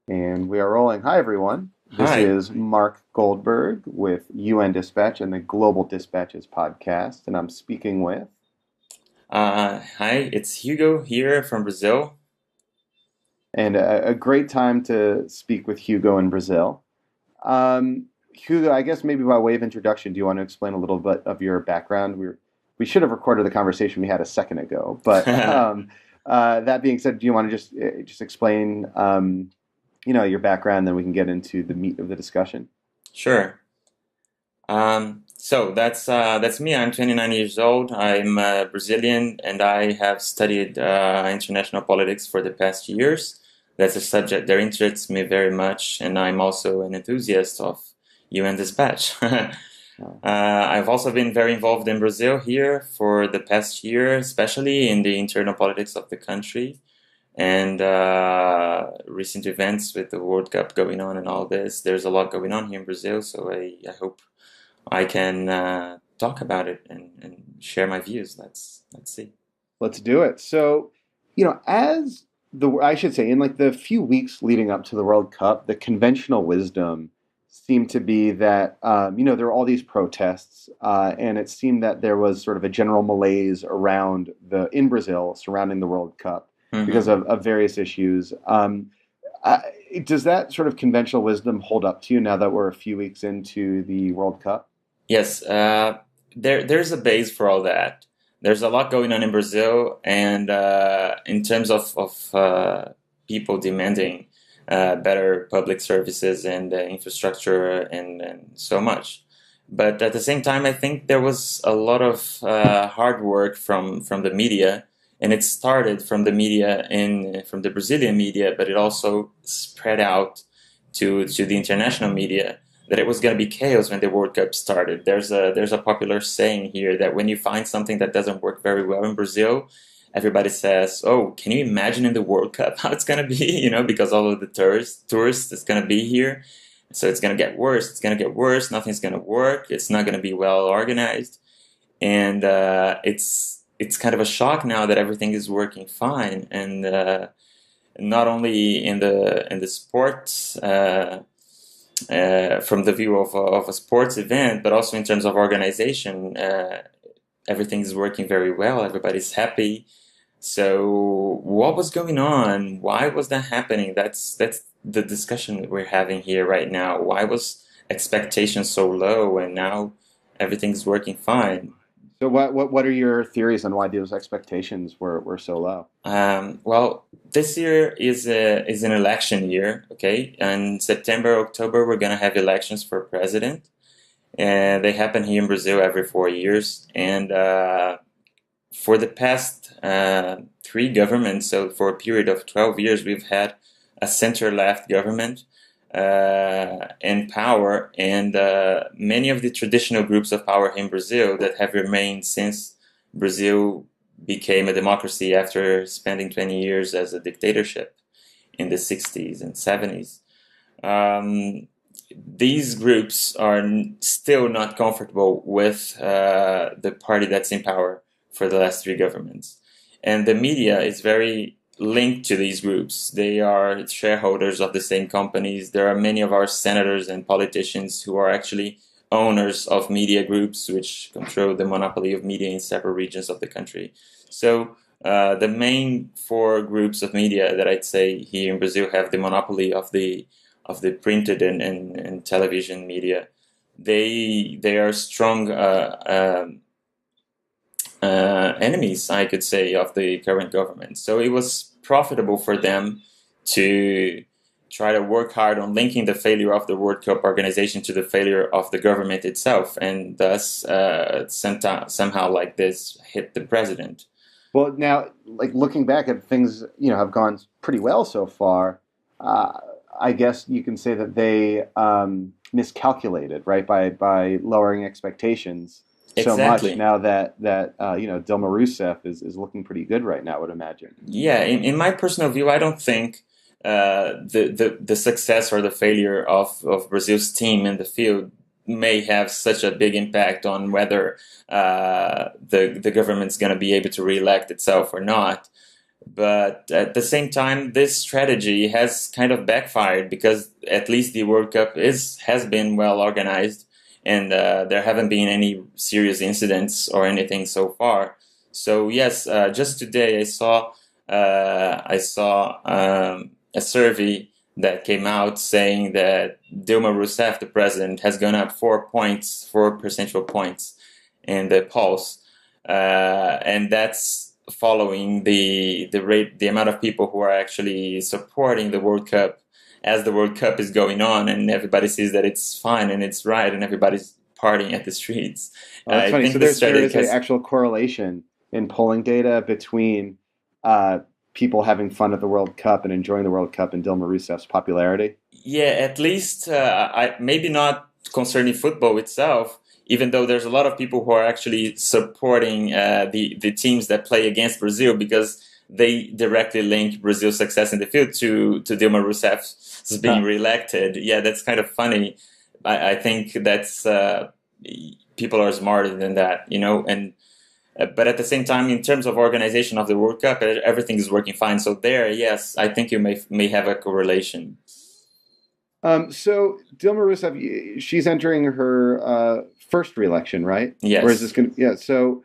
And we are rolling. Hi, everyone. This Hi. is Mark Goldberg with UN Dispatch and the Global Dispatches podcast. And I'm speaking with. Hi, it's Hugo here from Brazil. And a great time to speak with Hugo in Brazil. Hugo, I guess maybe by way of introduction, do you want to explain a little bit of your background? We should have recorded the conversation we had a second ago. But that being said, do you want to just explain, your background, then we can get into the meat of the discussion? Sure. So that's me. I'm 29 years old. I'm Brazilian, and I have studied international politics for the past years. That's a subject that interests me very much, and I'm also an enthusiast of UN Dispatch. I've also been very involved in Brazil here for the past year, especially in the internal politics of the country and recent events with the World Cup going on and all this. There's a lot going on here in Brazil, so I hope I can talk about it and share my views. Let's see. Let's do it. So, as I should say, in like the few weeks leading up to the World Cup, the conventional wisdom seemed to be that, there were all these protests, and it seemed that there was sort of a general malaise in Brazil surrounding the World Cup because Hmm. of various issues. I, does that sort of conventional wisdom hold up to you now that we're a few weeks into the World Cup? Yes, there's a base for all that. There's a lot going on in Brazil, and in terms of people demanding better public services and infrastructure and so much. But at the same time, I think there was a lot of hard work from the media, and it started from the media from the Brazilian media, but it also spread out to the international media that it was going to be chaos when the World Cup started. There's a popular saying here that when you find something that doesn't work very well in Brazil, everybody says, "Oh, can you imagine in the World Cup how it's going to be?" Because all of the tourists is going to be here, so it's going to get worse. It's going to get worse. Nothing's going to work. It's not going to be well organized, and it's kind of a shock now that everything is working fine, and not only in the sports. From the view of a sports event, but also in terms of organization, everything is working very well. Everybody's happy. So, what was going on? Why was that happening? That's the discussion that we're having here right now. Why was expectation so low, and now everything's working fine? So what are your theories on why those expectations were so low? Well, this year is an election year. Okay, in September, October, we're gonna have elections for president. And they happen here in Brazil every 4 years. And for the past three governments, so for a period of 12 years, we've had a center-left government in power, and many of the traditional groups of power in Brazil that have remained since Brazil became a democracy after spending 20 years as a dictatorship in the 60s and 70s. Um, these groups are still not comfortable with the party that's in power for the last three governments. And the media is very linked to these groups. They are shareholders of the same companies. There are many of our senators and politicians who are actually owners of media groups, which control the monopoly of media in several regions of the country. So the main four groups of media that I'd say here in Brazil have the monopoly of the printed and television media. They are strong enemies, I could say, of the current government. So it was profitable for them to try to work hard on linking the failure of the World Cup organization to the failure of the government itself, and thus somehow like this hit the president. Well, now, like looking back at things, have gone pretty well so far. Uh, I guess you can say that they miscalculated, right, by lowering expectations so much. Exactly. Now that Dilma Rousseff is looking pretty good right now, I would imagine. Yeah, in my personal view, I don't think the success or the failure of Brazil's team in the field may have such a big impact on whether the government's going to be able to reelect itself or not. But at the same time, this strategy has kind of backfired because at least the World Cup has been well organized, and there haven't been any serious incidents or anything so far. So yes, just today I saw a survey that came out saying that Dilma Rousseff, the president, has gone up 4 points, 4 percentage points in the polls, and that's following the amount of people who are actually supporting the World Cup as the World Cup is going on, and everybody sees that it's fine and it's right, and everybody's partying at the streets. Oh, that's I funny. So think the there strategy is an has, actual correlation in polling data between uh, people having fun at the World Cup and enjoying the World Cup and Dilma Rousseff's popularity. yeah, at least I maybe not concerning football itself. Even though there's a lot of people who are actually supporting the teams that play against Brazil because they directly link Brazil's success in the field to Dilma Rousseff's being Huh. reelected. Yeah, that's kind of funny. I think that's people are smarter than that, you know. And but at the same time, in terms of organization of the World Cup, everything is working fine. So there, yes, I think you may have a correlation. So Dilma Rousseff, she's entering her first reelection, right? Or is this Yes. going to? Yeah. So,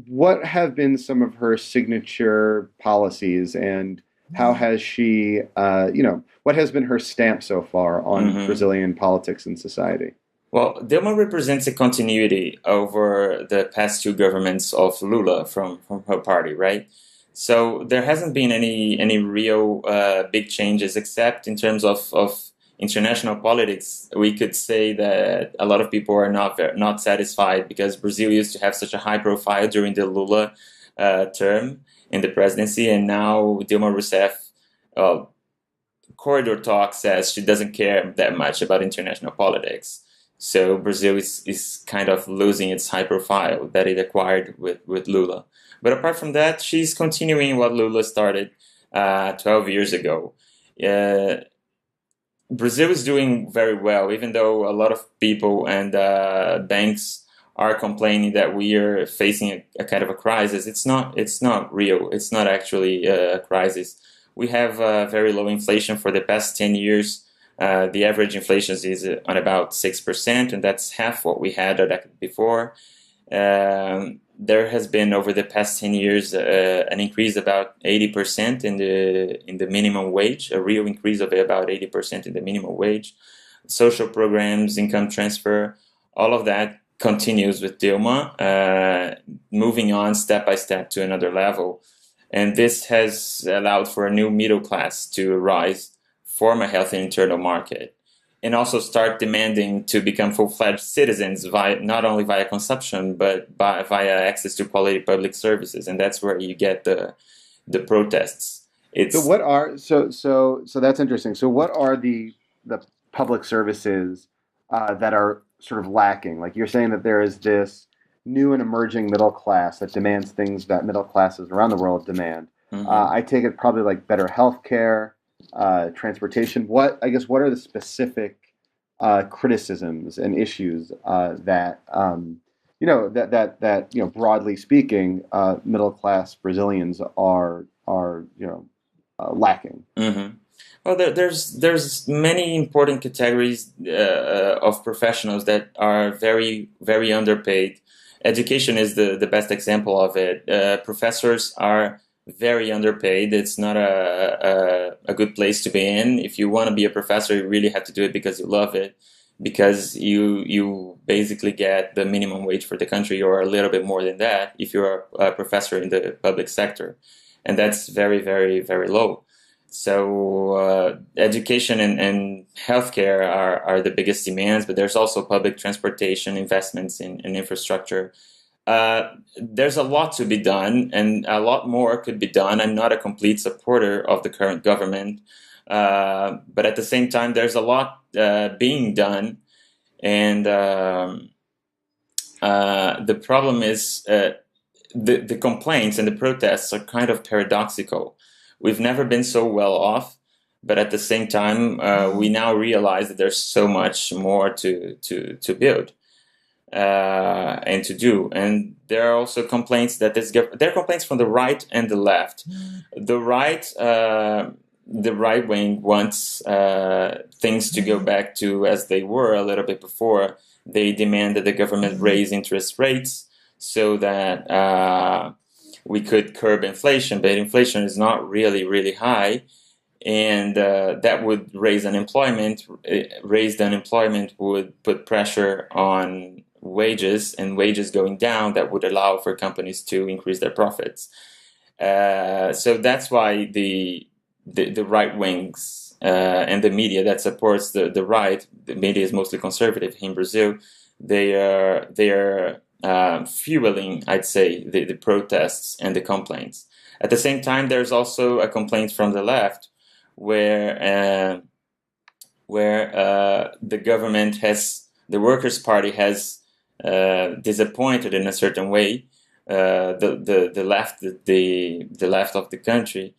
what have been some of her signature policies, and how has she, what has been her stamp so far on Hmm. Brazilian politics and society? Well, Dilma represents a continuity over the past two governments of Lula from her party, right? So there hasn't been any real big changes except in terms of international politics. We could say that a lot of people are not satisfied because Brazil used to have such a high profile during the Lula term in the presidency, and now Dilma Rousseff. Uh, Corridor Talk says she doesn't care that much about international politics. So Brazil is kind of losing its high profile that it acquired with Lula. But apart from that, she's continuing what Lula started 12 years ago. Uh, Brazil is doing very well, even though a lot of people and banks are complaining that we are facing a kind of a crisis. It's not. It's not real. It's not actually a crisis. We have very low inflation for the past 10 years. The average inflation is on about 6%, and that's half what we had a decade before. There has been over the past 10 years an increase about 80% in the minimum wage, a real increase of about 80% in the minimum wage. Social programs, income transfer, all of that continues with Dilma, moving on step by step to another level. And this has allowed for a new middle class to rise, form a healthy internal market, and also start demanding to become full-fledged citizens via not only via consumption but via access to quality public services, and that's where you get the protests. So It's what are so that's interesting. So what are the public services that are sort of lacking? Like you're saying that there is this new and emerging middle class that demands things that middle classes around the world demand. mhm. I take it probably like better healthcare, transportation. What are the specific criticisms and issues that broadly speaking, middle class Brazilians are lacking. Mm-hmm. Well, there's many important categories of professionals that are very very underpaid. Education is the best example of it. Professors are very underpaid. It's not a good place to be in. If you want to be a professor, you really have to do it because you love it, because you basically get the minimum wage for the country or a little bit more than that if you're a professor in the public sector, and that's very very very low. So education and healthcare are the biggest demands, but there's also public transportation, investments in infrastructure. There's a lot to be done, and a lot more could be done. I'm not a complete supporter of the current government, but at the same time, there's a lot being done, and the problem is the complaints and the protests are kind of paradoxical. We've never been so well off, but at the same time, we now realize that there's so much more to build. and to do. And there are also complaints that there are complaints from the right and the left. The right wing wants things to go back to as they were a little bit before. They demand that the government raise interest rates so that we could curb inflation, but inflation is not really high, and that would raise unemployment. Raised unemployment would put pressure on wages, and wages going down, that would allow for companies to increase their profits. So that's why the right wings and the media that supports the right, the media is mostly conservative in Brazil, they are fueling, I'd say, the protests and the complaints. At the same time, there's also a complaint from the left where the government the Workers' Party has disappointed in a certain way the left of the country,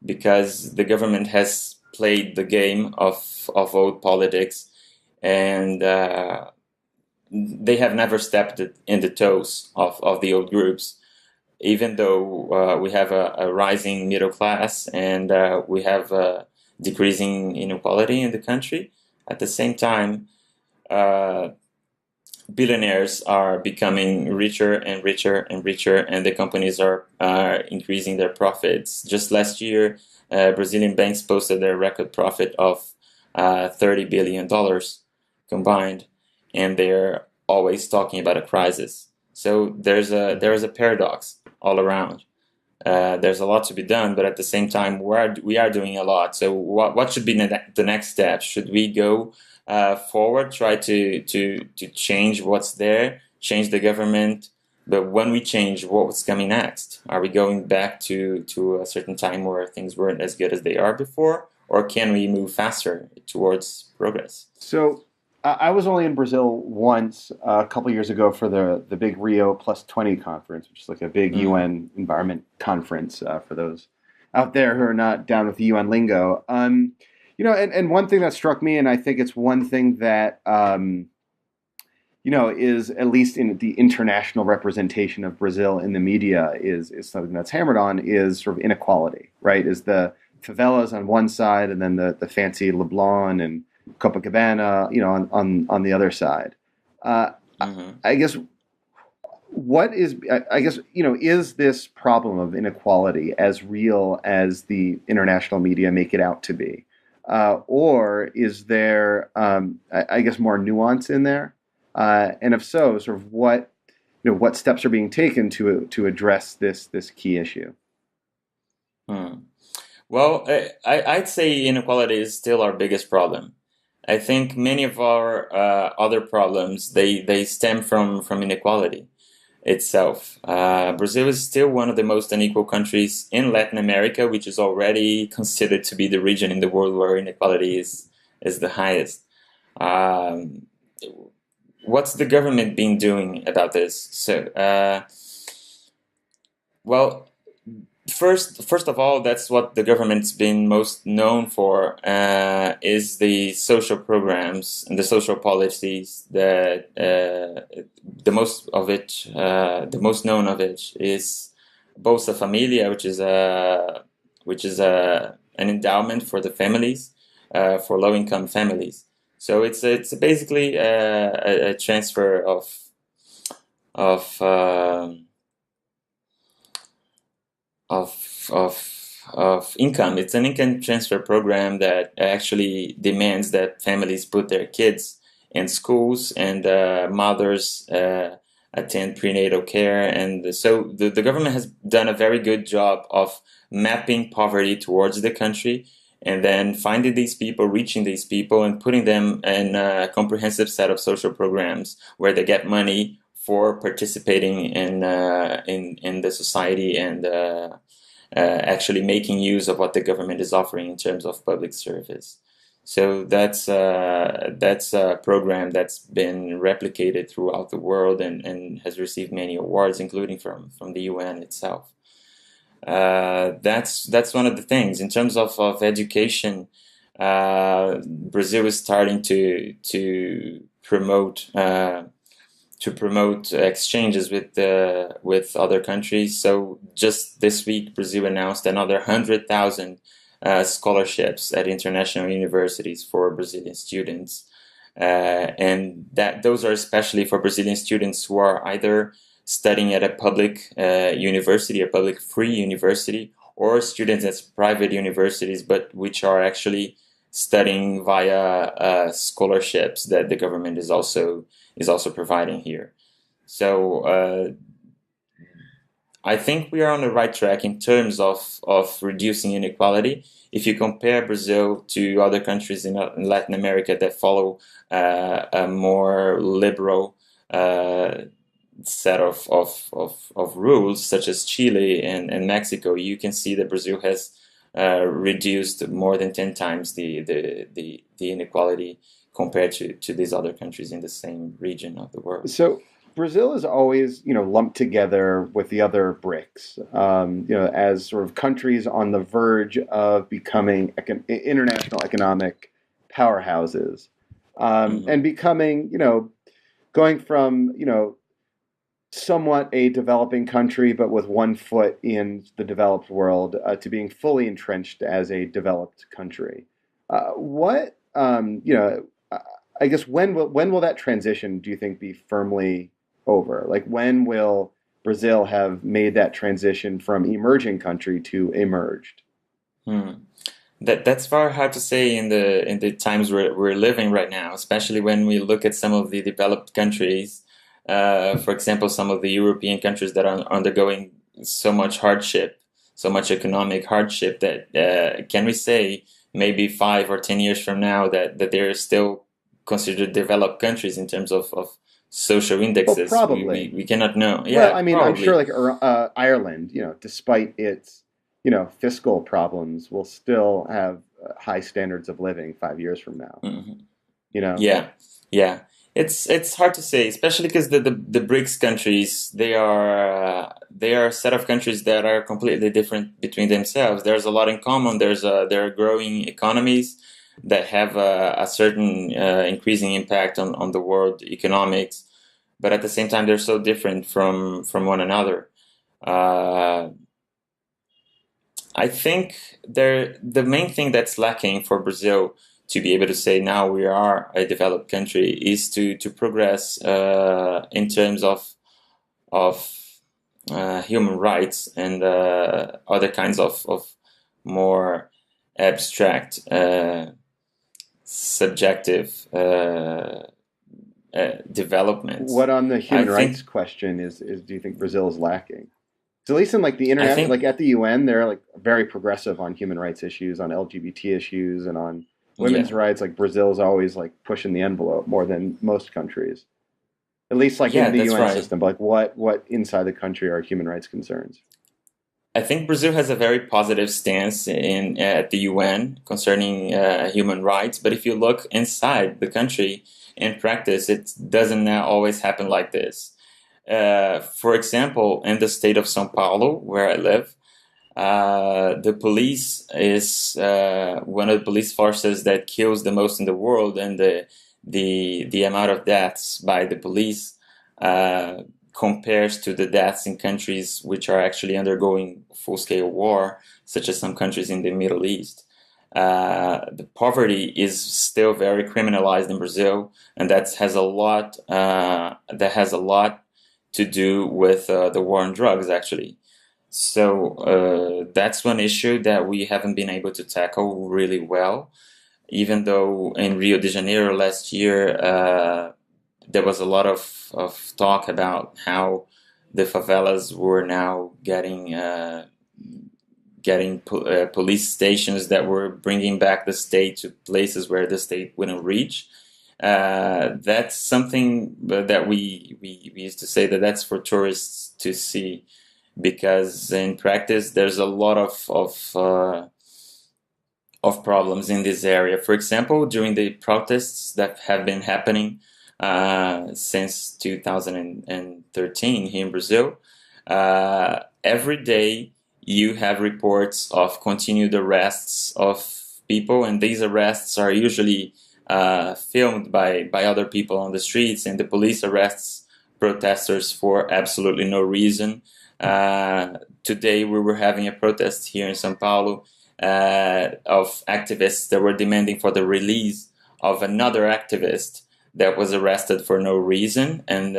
because the government has played the game of old politics, and they have never stepped in the toes of the old groups, even though we have a rising middle class and we have decreasing inequality in the country. At the same time, billionaires are becoming richer and richer and richer, and the companies are increasing their profits. Just last year, Brazilian banks posted their record profit of $30 billion combined, and they're always talking about a crisis. So there is a paradox all around. There's a lot to be done, but at the same time, we are doing a lot. So what should be the next step? Should we go forward, try to change what's there, change the government? But when we change, what's coming next? Are we going back to a certain time where things weren't as good as they are before? Or can we move faster towards progress? So I was only in Brazil once a couple years ago for the big Rio +20 conference, which is like a big UN environment conference for those out there who are not down with the UN lingo. And one thing that struck me, and I think it's one thing that is, at least in the international representation of Brazil in the media, is something that's hammered on, is sort of inequality, right? Is the favelas on one side, and then the fancy Leblon and Copacabana, on the other side. I guess is this problem of inequality as real as the international media make it out to be, or is there, more nuance in there? And if so, sort of what steps are being taken to address this key issue? Well, I'd say inequality is still our biggest problem. I think many of our other problems, they stem from inequality itself. Brazil is still one of the most unequal countries in Latin America, which is already considered to be the region in the world where inequality is the highest. What's the government been doing about this? So, First of all, that's what the government's been most known for, is the social programs and the social policies that the most known of it is Bolsa Familia, which is an endowment for the families, for low-income families. So it's basically a transfer of income. It's an income transfer program that actually demands that families put their kids in schools and mothers attend prenatal care. And so the government has done a very good job of mapping poverty towards the country, and then finding these people, reaching these people, and putting them in a comprehensive set of social programs where they get money for participating in the society and actually making use of what the government is offering in terms of public service. So that's a program that's been replicated throughout the world and has received many awards, including from the UN itself. That's one of the things. In terms of education, Brazil is starting to promote to promote exchanges with other countries. So just this week, Brazil announced another 100,000 scholarships at international universities for Brazilian students, and that those are especially for Brazilian students who are either studying at a public university, a public free university, or students at private universities, but which are actually studying via scholarships that the government is also providing here. So I think we are on the right track in terms of reducing inequality. If you compare Brazil to other countries in Latin America that follow a more liberal set of rules, such as Chile and Mexico, you can see that Brazil has reduced more than 10 times the inequality compared to these other countries in the same region of the world. So Brazil is always, lumped together with the other BRICS, as sort of countries on the verge of becoming international economic powerhouses, and becoming, going from, somewhat a developing country, but with one foot in the developed world, to being fully entrenched as a developed country. What, I guess when will that transition, do you think, be firmly over? Like, when will Brazil have made that transition from emerging country to emerged? Hmm. That's very hard to say in the times we're living right now, especially when we look at some of the developed countries. For example, some of the European countries that are undergoing so much hardship, so much economic hardship, that can we say maybe 5 or 10 years from now that they're still considered developed countries in terms of social Well, indexes? probably. We cannot know. Well, Yeah, I mean, I'm sure probably. like Ireland, despite its, fiscal problems, will still have high standards of living 5 years from now. Mhm. You know, Yeah, yeah. It's hard to say, especially because the BRICS countries, they are a set of countries that are completely different between themselves. There's a lot in common. There are growing economies that have a certain increasing impact on the world economics, but at the same time they're so different from one another. Uh, I think the main thing that's lacking for Brazil to be able to say now we are a developed country is to progress in terms of human rights and other kinds of more abstract, subjective developments. what on the I human rights think question is do you think Brazil is lacking? So at least in like the I internet, like think at the UN, they're like very progressive on human rights issues, on LGBT issues, and on women's yeah. rights. Like Brazil's always like pushing the envelope more than most countries, at least like in Yeah, the that's UN right. system. But like what inside the country are human rights concerns? I think Brazil has a very positive stance in at the UN concerning human rights, but if you look inside the country in practice, it doesn't always happen like this. For example, in the state of São Paulo, where I live, the police is one of the police forces that kills the most in the world, and the amount of deaths by the police uh, compares to the deaths in countries which are actually undergoing full scale war, such as some countries in the Middle East. The poverty is still very criminalized in Brazil, and that has a lot to do with the war on drugs, actually. So that's one issue that we haven't been able to tackle really well, even though in Rio de Janeiro last year there was a lot of talk about how the favelas were now getting police stations that were bringing back the state to places where the state wouldn't reach. That's something that we used to say that that's for tourists to see, because in practice there's a lot of problems in this area. For example, during the protests that have been happening since 2013 here in Brazil, every day you have reports of continued arrests of people, and these arrests are usually filmed by other people on the streets, and the police arrests protesters for absolutely no reason. Today we were having a protest here in São Paulo of activists that were demanding for the release of another activist that was arrested for no reason. And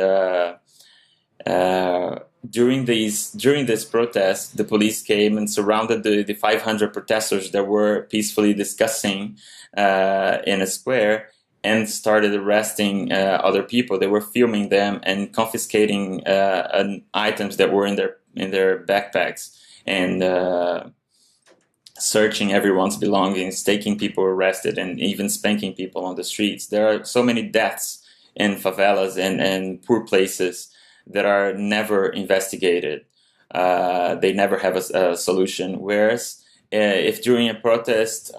during this protest, the police came and surrounded the 500 protesters that were peacefully discussing in a square, and started arresting other people. They were filming them and confiscating items that were in their backpacks, and searching everyone's belongings, taking people arrested, and even spanking people on the streets. There are so many deaths in favelas and poor places that are never investigated. They never have a solution. Whereas if during a protest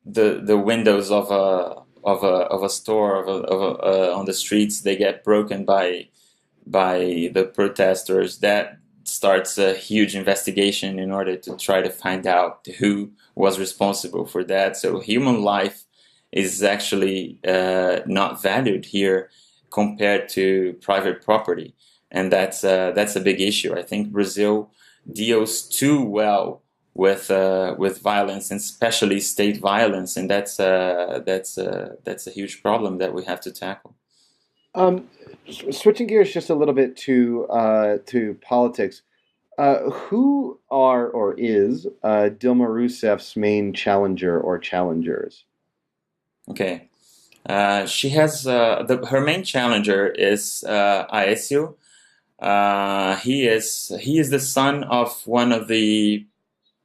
the windows of a store on the streets, they get broken by the protesters, that starts a huge investigation in order to try to find out who was responsible for that. So human life is actually not valued here compared to private property, and that's a big issue. I think Brazil deals too well with violence, and especially state violence, and that's a huge problem that we have to tackle. Switching gears just a little bit to politics, who are or is Dilma Rousseff's main challenger or challengers? Okay, she has her main challenger is Aécio. He is the son of one of the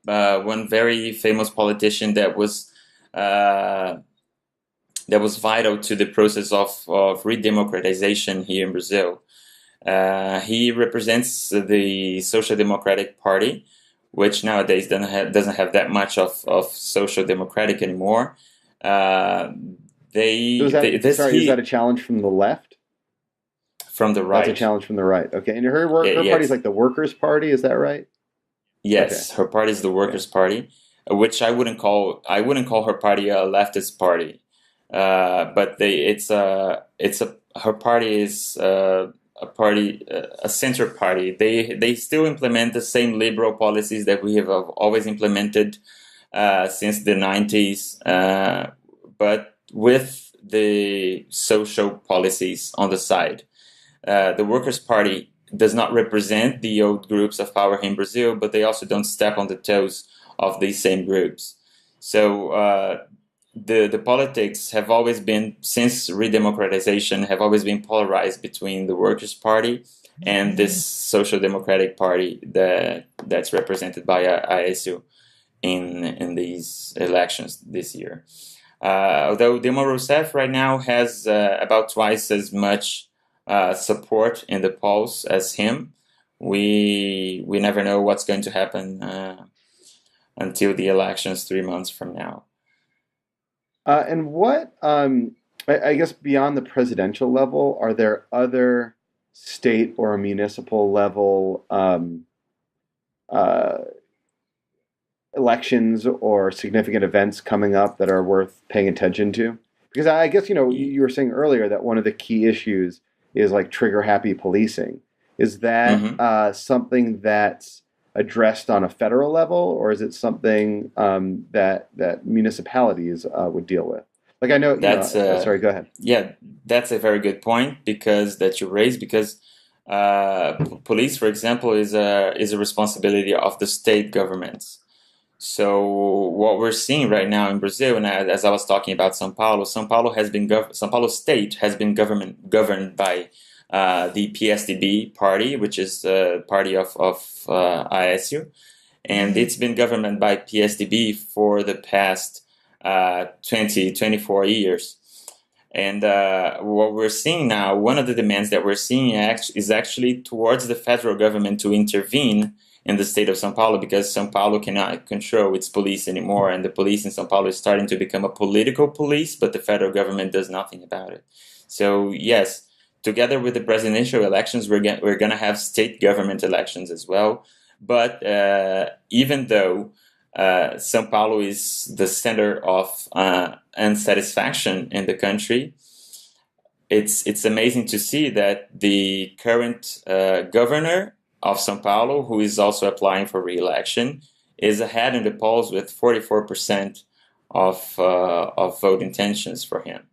one very famous politician that was vital to the process of redemocratization here in Brazil. He represents the Social Democratic Party, which nowadays doesn't have that much of social democratic anymore. Is that a challenge from the left? From the right. That's a challenge from the right. Okay, and her party is like the Workers' Party. Is that right? Yes, okay. Her party is the Workers' Party, which I wouldn't call her party a leftist party, but her party is a center party. They still implement the same liberal policies that we have always implemented since the 90s, but with the social policies on the side. The Workers' Party does not represent the old groups of power in Brazil, but they also don't step on the toes of these same groups. So the politics have always been, since redemocratization, have always been polarized between the Workers' Party and this Social Democratic Party that's represented by Aécio in these elections this year. Although Dilma Rousseff right now has about twice as much support in the polls as him, we never know what's going to happen until the elections 3 months from now. And what, I guess beyond the presidential level, are there other state or municipal level elections or significant events coming up that are worth paying attention to? Because I guess, you were saying earlier that one of the key issues is like trigger happy policing. Is that something that's addressed on a federal level, or is it something that municipalities would deal with? Like I know, sorry, go ahead. Yeah, that's a very good point that you raised, because police, for example, is a responsibility of the state governments. So what we're seeing right now in Brazil, and as I was talking about São Paulo São Paulo state has been governed by the PSDB party, which is the party of Aécio, and it's been governed by PSDB for the past 24 years. And what we're seeing now, one of the demands that we're seeing is actually towards the federal government to intervene in the state of São Paulo, because São Paulo cannot control its police anymore, and the police in São Paulo is starting to become a political police, but the federal government does nothing about it. So yes, together with the presidential elections, we're going to have state government elections as well. But even though São Paulo is the center of unsatisfaction in the country, it's amazing to see that the current governor of São Paulo, who is also applying for re-election, is ahead in the polls with 44% of vote intentions for him.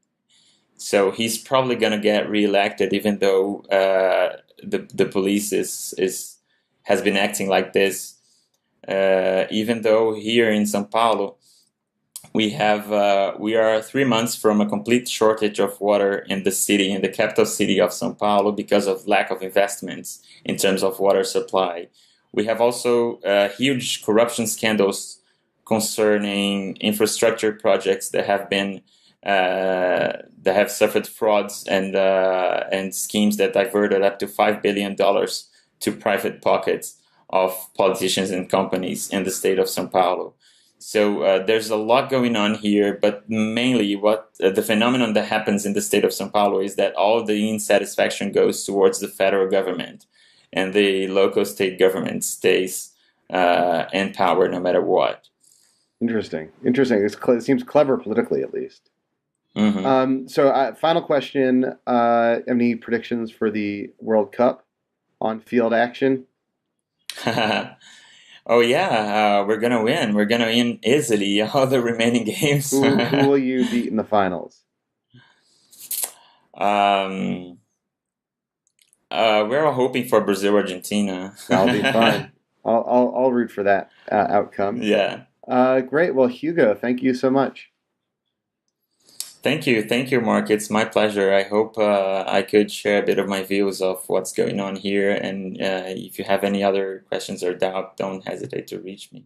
So he's probably going to get reelected, even though the police has been acting like this. Even though here in São Paulo we are 3 months from a complete shortage of water in the capital city of São Paulo, because of lack of investments in terms of water supply. We have also huge corruption scandals concerning infrastructure projects that have suffered frauds and schemes that diverted up to $5 billion to private pockets of politicians and companies in the state of São Paulo. So there's a lot going on here, but mainly what the phenomenon that happens in the state of São Paulo is that all the insatisfaction goes towards the federal government, and the local state government stays in power no matter what. Interesting. It seems clever politically, at least. Mm-hmm. So final question, any predictions for the World Cup on-field action? Oh yeah, we're gonna win. We're gonna win easily all the remaining games. Who will you beat in the finals? We're all hoping for Brazil, Argentina. That'll be fun. I'll root for that outcome. Yeah. Great. Well, Hugo, thank you so much. Thank you, Mark. It's my pleasure. I hope I could share a bit of my views of what's going on here. And if you have any other questions or doubt, don't hesitate to reach me.